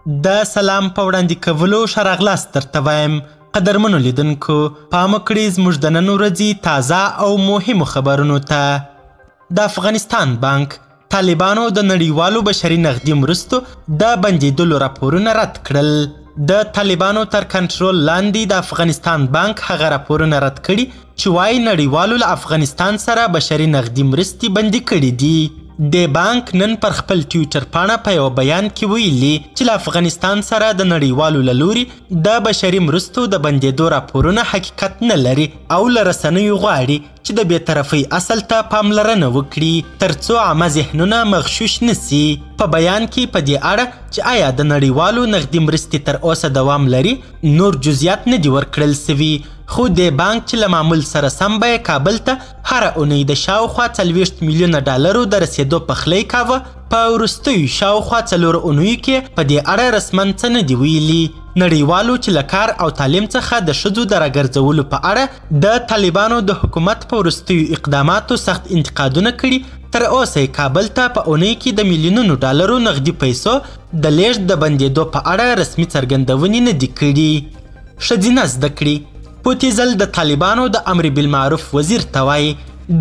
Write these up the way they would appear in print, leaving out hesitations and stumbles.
د سلام په وړاندې کولو ښه راغلاست درته وایم. قدرمنو لیدونکو، پام وکړئ زموږ د نن ورځې تازه او مهمو خبرونو ته. د افغانستان بانک طالبانو د نړیوالو بشري نغدي مرستو د بندیدلو راپورونه رد کړل. د طالبانو تر کنټرول لاندې د افغانستان بانک هغه راپورونه رد کړي چې وایي نړیوالو له افغانستان سره بشري نغدي مرستې بندي کړي دي. د بانک نن پر خپل ټویټر پاڼه په یو بیان کې ویلي چې له افغانستان سره د نړیوالو له لوري د بشري مرستو د بندېدو راپورونه حقیقت نه لري او له رسنیو غواړي چې د بېطرفۍ اصل ته پاملرنه وکړي تر څو عامه ذهنونه مغشوش نسي. په بیان کې په دې اړه چې آیا د نړیوالو نغدي مرستې تر اوسه دوام لري نور جزئیات نه دي ورکړل سوي، خو د بانک چې له معمول سره سم به کابل ته هره اونۍ د شاوخوا 40 میلیونه ډالرو د رسېدو پخلی کاوه، په وروستیو شاوخوا 4 اونیو کې په دې اړه رسما څه نه دي ویلي. نړیوالو چې له کار او تعلیم څخه د ښځو د راګرځولو په اړه د طالبانو د حکومت په وروستیو اقداماتو سخت انتقادونه کړي، تر اوسه کابل ته په اونۍ کې د میلیونونو ډالرو نغدي پیسو د لیږد د بندېدو په اړه رسمي څرګندونې نه دي کړي. ښځینه زده کړې پوتیزل د طالبانو د امر بالمعروف وزیر ته وایي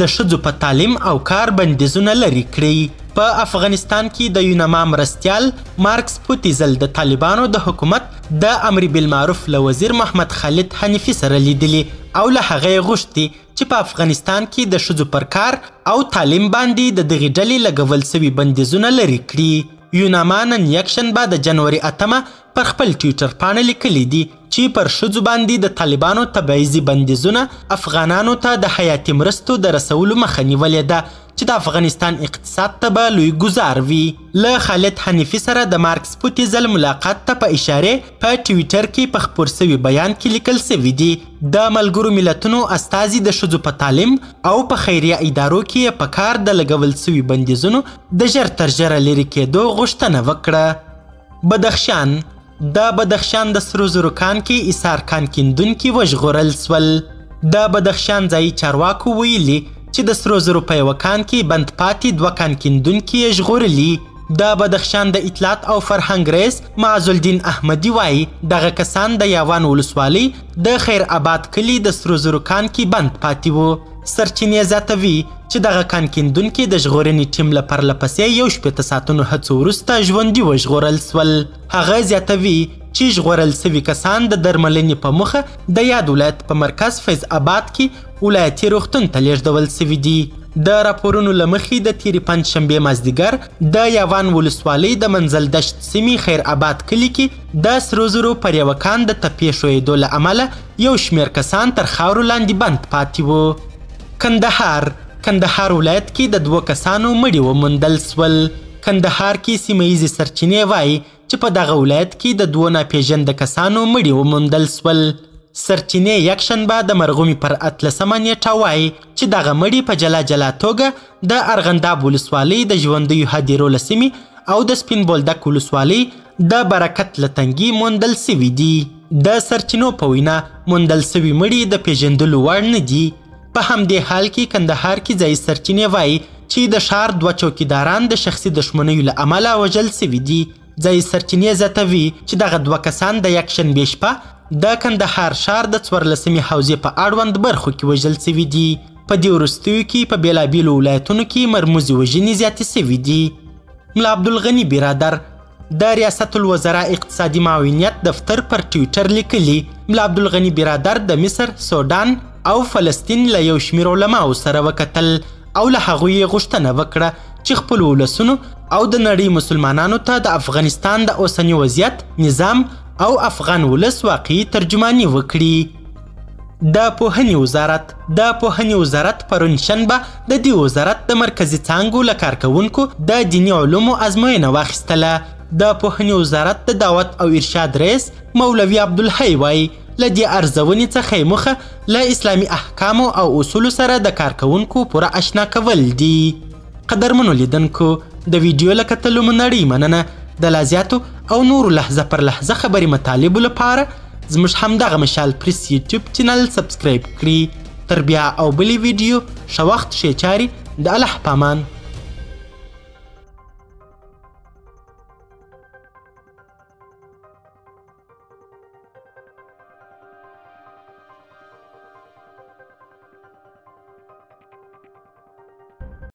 د ښځو په تعلیم او کار بندیزونه لرې کړي. په افغانستان کې د یونما مرستیال مارکس پوتیزل د طالبانو د حکومت د امر بالمعروف له وزیر محمد خالد حنیفي سره لیدلي او له هغه یې غوښتي چې په افغانستان کې د ښځو پر کار او تعلیم باندې د دغې ډلې لګول سوي بندیزونه لرې کړي. یونما نن یکشنبه د جنوري 8 پر خپل ټویټر پاڼه لیکلی دي چې پر ښځو باندې د طالبانو تبعیضي بندیزونه افغانانو ته د حیاتي مرستو د رسولو مخه نیولې ده چې د افغانستان اقتصاد ته به لوی ګزار وي. له خالد حنیفي سره د مارکس پوتیزل ملاقات ته په اشارې په ټویټر کې په خپور سوي بیان کې لیکل سوي دي د ملګرو ملتونو استازي د ښځو په تعلیم او په خیریه ادارو کې په کار د لګول سوي بندیزونو د ژر تر ژره لرې کېدو غوښتنه وکړه. بدخشان د بدخشان د سرو زرو کان کې ایثار کان کیندونکي وژغورل سول. د بدخشان ځایي چارواکو ویلي چې د سرو زرو په یوه کان کې بند پاتې 2 کان کیندونکي یې ژغورلي. د بدخشان د اطلاعات او فرهنګ رئیس معزالدین احمدي وایي دغه کسان د یاوان ولسوالۍ د خیر آباد کلي د سرو زرو کان کې بند پاتې وو. سرچینې زیاتوي چې دغه کان کیندونکي د ژغورنې ټیم له پرلپسې 18 ساعتونو هڅو وروسته ژوندي وژغورل سول. هغه زیاتوي چې ژغورل سوي کسان د درملنې په موخه د یاد ولایت په مرکز فیض آباد کې ولایتي روغتون ته لیږدول سوي دي. د راپورونو له مخې د تېرې پنجشنبې مازدیګر د یاوان ولسوالۍ د منزل دشت سیمې خیر آباد کلي کې د سرو زرو پر یوه کان د تپې ښویېدو له امله یو شمېر کسان تر خاورو لاندې بند پاتې وو. کندهار ولایت کې د 2 کسانو مړي وموندل سول. کندهار کې سیمه ییزې سرچینې وایي چې په دغه ولایت کې د 2 ناپېژنده کسانو مړي وموندل سول. سرچینې یکشنبه د مرغومي پر 18 نیټه وایي چې دغه مړي په جلا جلا توګه د ارغنداب ولسوالۍ د ژوندیو هدیرو له سیمې او د سپین بولدک ولسوالۍ د برکت له تنګي موندل سوي دي. د سرچینو په وینا موندل سوي مړي د پېژندلو وړ نه دي. په همدې حال کې کندهار کې ځایي سرچینې وایي چې د ښار 2 چوکیداران د شخصي دښمنیو له امله وژل سوي دي. ځایي سرچینې زیاتوي چې دغه 2 کسان د یکشنبې شپه د کندهار ښار د 14مې حوزې په اړوند برخو کې وژل سوي دي. په دې وروستیو کې په بېلابېلو ولایتونو کې مرموزې وژنې زیاتې سوي دي. ملا عبدالغني برادر د ریاست الوزرا اقتصادي معاونیت دفتر پر ټویټر لیکلي ملا عبدالغني برادر د مصر، سودان او فلسطین له یو شمېر علماو سره وکتل او له هغوی یې غوښتنه وکړه چې خپلو ولسونو او د نړۍ مسلمانانو ته د افغانستان د اوسني وضعیت، نظام او افغان ولس واقعي ترجماني وکړي. د پوهنې وزارت پرون شنبه د دې وزارت د مرکزي څانګو له کارکوونکو د دیني علومو ازموینه واخیستله. د پوهنې وزارت د دعوت او ارشاد رئیس مولوي عبدالحی وایي له دې ارزونې څخه یې موخه له اسلامي احکامو او اصولو سره د کارکوونکو پوره اشنا کول دي. قدرمنو لیدونکو، د ویډیو له کتلو مو نړۍ مننه. د لا زیاتو او نورو لحظه پر لحظه خبري مطالبو لپاره زموږ همدغه مشال پریس یوټیوب چینل سبسکرایب کړئ. تر بیا او بلې ویډیو ښه وخت ښې چارې. د الله په امان.